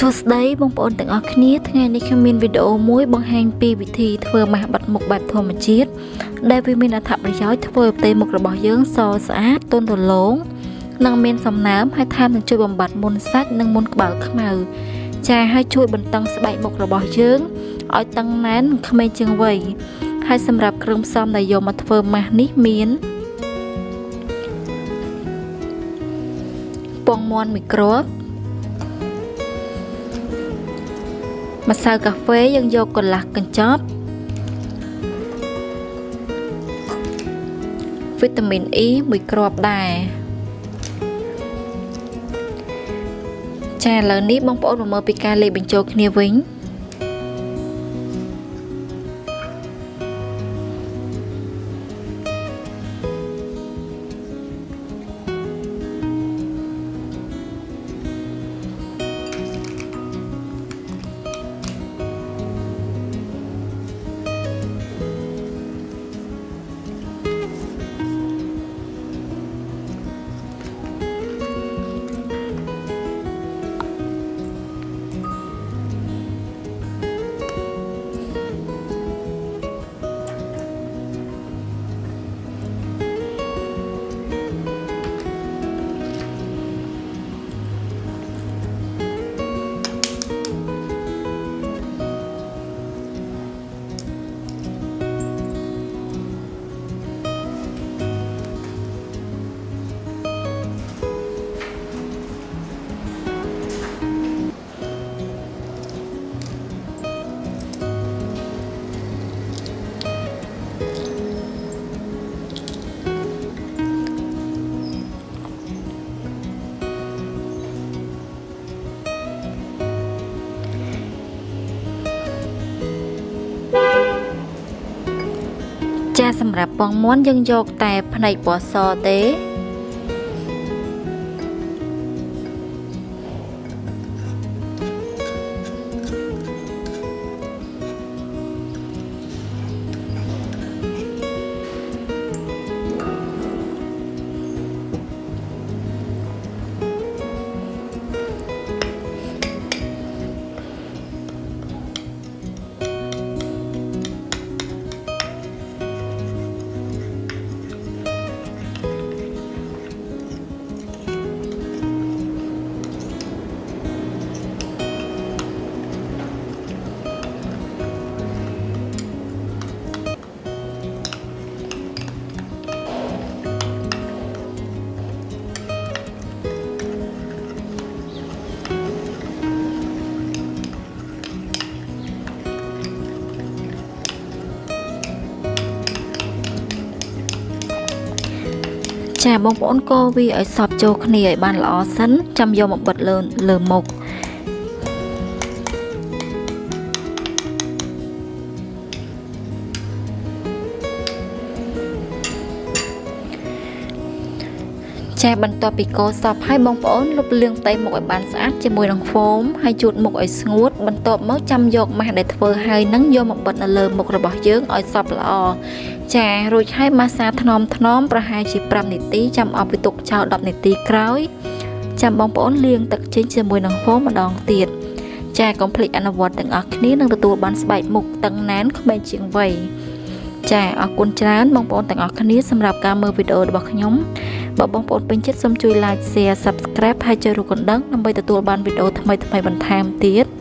សួស្តីបងប្អូនទាំងអស់គ្នាថ្ងៃនេះខ្ញុំមានវីដេអូមួយបង្ហាញពីវិធីធ្វើម៉ាស់បាត់មុខបែបធម្មជាតិដែលវាមានអត្ថប្រយោជន៍ធ្វើឲ្យផ្ទៃមុខរបស់យើងសស្អាតទន់រលោងនិងមានសំណើមហើយថែមទាំងជួយបំបត្តិមុនសាច់និងមុនក្បាលខ្មៅចាហើយជួយបន្តឹងស្បែកមុខរបស់យើងឲ្យតឹងណែននិងក្មេងជាងវ័យហើយសម្រាប់គ្រឿងផ្សំដែលយកមកធ្វើម៉ាស់នេះមានពងមាន់1គ្រាប់ម្សៅកាហ្វេយើងយកកន្លះកញ្ចប់វីតាមីន E 1គ្រាប់ដែរចាឥឡូវនេះបងប្អូនមកមើលពីការលាយបញ្ចូលគ្នាវិញចាសម្រាប់ពងមាន់យើងយកតែផ្នែកពណ៌សទេចាបងប្អូនកូរវាឲ្យសព្វចូលគ្នាឲ្យបានល្អសិនចាំយកមកបិទលើមុខចាបន្ទាប់ពីកូរសព្វហើយបងប្អូនលុបលាងផ្ទៃមុខឲ្យបានស្អាតជាមួយនឹងហ្វូមហើយជូតមុខឲ្យស្ងួតបន្ទាប់មកចាំយកម៉ាស់ដែលធ្វើហើយនឹងយកមកបិទនៅលើមុខរបស់យើងឲ្យសព្វល្អចារួចហើយម៉ាសាថ្នមប្រហែលជា5នាទីចាំអស់ពីទុកចោល10នាទីក្រោយចាំបងប្អូនលាងទឹកចេញជាមួយនឹងហ្វូមម្ដងទៀតចាកុំភ្លេចអនុវត្តទាំងអស់គ្នានឹងទទួលបានស្បែកមុខតឹងណែនក្មេងជាងវ័យចាអរគុណច្រើនបងប្អូនទាំងអស់គ្នាសម្រាប់ការមើលវីដេអូរបស់ខ្ញុំបើបងប្អូនពេញចិត្តសូមជួយ like share subscribe ហើយចុចរូបកណ្ដឹងដើម្បីទទួលបានវីដេអូថ្មីបន្ថែមទៀត